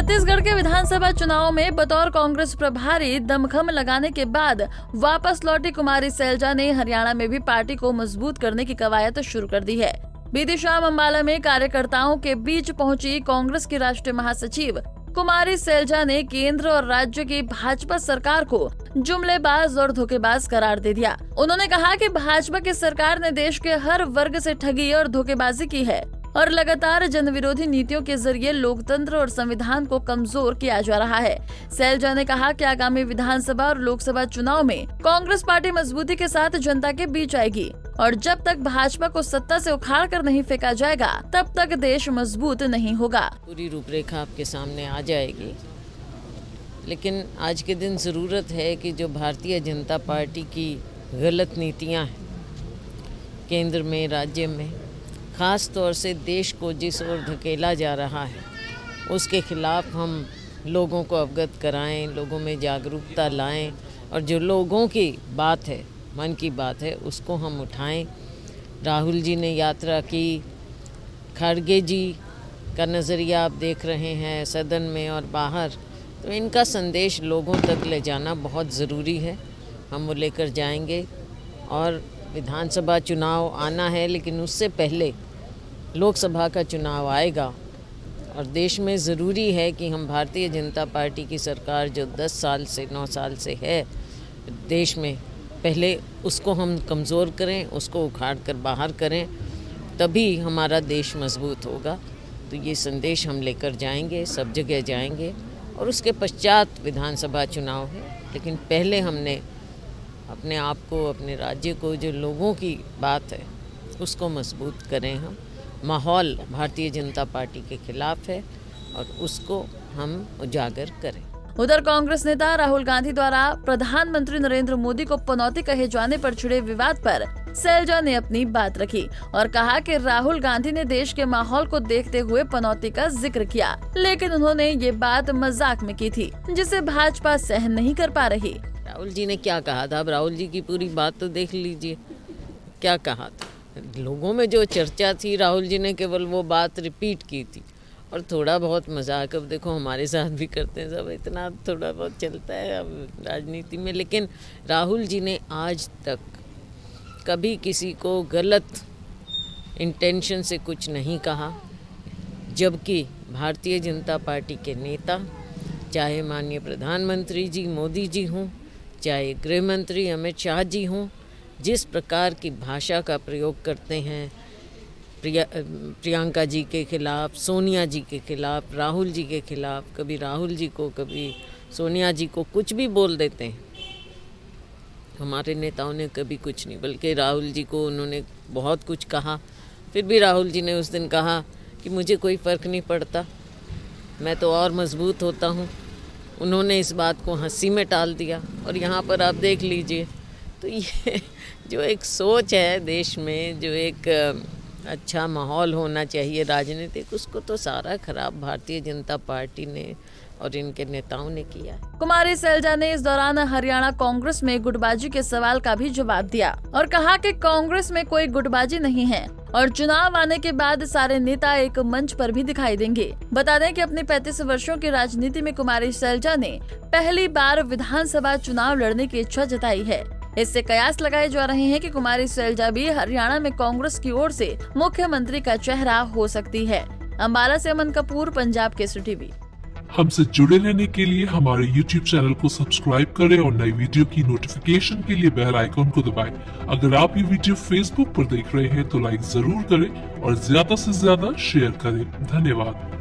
छत्तीसगढ़ के विधानसभा चुनाव में बतौर कांग्रेस प्रभारी दमखम लगाने के बाद वापस लौटी कुमारी सैलजा ने हरियाणा में भी पार्टी को मजबूत करने की कवायद शुरू कर दी है। बीती शाम अंबाला में कार्यकर्ताओं के बीच पहुंची कांग्रेस की राष्ट्रीय महासचिव कुमारी सैलजा ने केंद्र और राज्य की भाजपा सरकार को जुमलेबाज और धोखेबाज करार दे दिया। उन्होंने कहा कि भाजपा की सरकार ने देश के हर वर्ग से ठगी और धोखेबाजी की है और लगातार जनविरोधी नीतियों के जरिए लोकतंत्र और संविधान को कमजोर किया जा रहा है। सैलजा ने कहा कि आगामी विधानसभा और लोकसभा चुनाव में कांग्रेस पार्टी मजबूती के साथ जनता के बीच आएगी और जब तक भाजपा को सत्ता से उखाड़ कर नहीं फेंका जाएगा तब तक देश मजबूत नहीं होगा। पूरी रूपरेखा आपके सामने आ जाएगी, लेकिन आज के दिन जरूरत है कि जो भारतीय जनता पार्टी की गलत नीतियां हैं केंद्र में, राज्य में, ख़ास तौर से देश को जिस ओर धकेला जा रहा है उसके खिलाफ हम लोगों को अवगत कराएं, लोगों में जागरूकता लाएं और जो लोगों की बात है, मन की बात है, उसको हम उठाएं। राहुल जी ने यात्रा की, खड़गे जी का नज़रिया आप देख रहे हैं सदन में और बाहर, तो इनका संदेश लोगों तक ले जाना बहुत ज़रूरी है। हम वो लेकर जाएंगे और विधानसभा चुनाव आना है, लेकिन उससे पहले लोकसभा का चुनाव आएगा और देश में ज़रूरी है कि हम भारतीय जनता पार्टी की सरकार जो 10 साल से 9 साल से है देश में, पहले उसको हम कमज़ोर करें, उसको उखाड़ कर बाहर करें, तभी हमारा देश मजबूत होगा। तो ये संदेश हम लेकर जाएंगे, सब जगह जाएंगे और उसके पश्चात विधानसभा चुनाव है, लेकिन पहले हमने अपने आप को, अपने राज्य को, जो लोगों की बात है उसको मजबूत करें। हम माहौल भारतीय जनता पार्टी के खिलाफ है और उसको हम उजागर करें। उधर कांग्रेस नेता राहुल गांधी द्वारा प्रधानमंत्री नरेंद्र मोदी को पनौती कहे जाने पर छिड़े विवाद पर सैलजा ने अपनी बात रखी और कहा कि राहुल गांधी ने देश के माहौल को देखते हुए पनौती का जिक्र किया, लेकिन उन्होंने ये बात मजाक में की थी जिसे भाजपा सहन नहीं कर पा रही। राहुल जी ने क्या कहा था? अब राहुल जी की पूरी बात तो देख लीजिए, क्या कहा था। लोगों में जो चर्चा थी, राहुल जी ने केवल वो बात रिपीट की थी और थोड़ा बहुत मजाक, अब देखो हमारे साथ भी करते हैं सब, इतना थोड़ा बहुत चलता है अब राजनीति में। लेकिन राहुल जी ने आज तक कभी किसी को गलत इंटेंशन से कुछ नहीं कहा, जबकि भारतीय जनता पार्टी के नेता, चाहे माननीय प्रधानमंत्री जी मोदी जी हों, चाहे गृह मंत्री अमित शाह जी हों, जिस प्रकार की भाषा का प्रयोग करते हैं प्रियंका जी के खिलाफ, सोनिया जी के खिलाफ, राहुल जी के खिलाफ, कभी राहुल जी को कभी सोनिया जी को कुछ भी बोल देते हैं। हमारे नेताओं ने कभी कुछ नहीं, बल्कि राहुल जी को उन्होंने बहुत कुछ कहा, फिर भी राहुल जी ने उस दिन कहा कि मुझे कोई फ़र्क नहीं पड़ता, मैं तो और मजबूत होता हूँ। उन्होंने इस बात को हंसी में टाल दिया और यहाँ पर आप देख लीजिए। तो ये जो एक सोच है देश में, जो एक अच्छा माहौल होना चाहिए राजनीतिक, उसको तो सारा खराब भारतीय जनता पार्टी ने और इनके नेताओं ने किया। कुमारी सैलजा ने इस दौरान हरियाणा कांग्रेस में गुटबाजी के सवाल का भी जवाब दिया और कहा कि कांग्रेस में कोई गुटबाजी नहीं है और चुनाव आने के बाद सारे नेता एक मंच पर भी दिखाई देंगे। बता दें कि अपनी 35 वर्षों की राजनीति में कुमारी सैलजा ने पहली बार विधानसभा चुनाव लड़ने की इच्छा जताई है। इससे कयास लगाए जा रहे हैं कि कुमारी सैलजा भी हरियाणा में कांग्रेस की ओर से मुख्यमंत्री का चेहरा हो सकती है। अंबाला से अमन कपूर, पंजाब केसरी टीवी। हमसे जुड़े रहने के लिए हमारे YouTube चैनल को सब्सक्राइब करें और नई वीडियो की नोटिफिकेशन के लिए बेल आइकॉन को दबाएं। अगर आप ये वीडियो Facebook पर देख रहे हैं तो लाइक जरूर करें और ज्यादा से ज्यादा शेयर करें। धन्यवाद।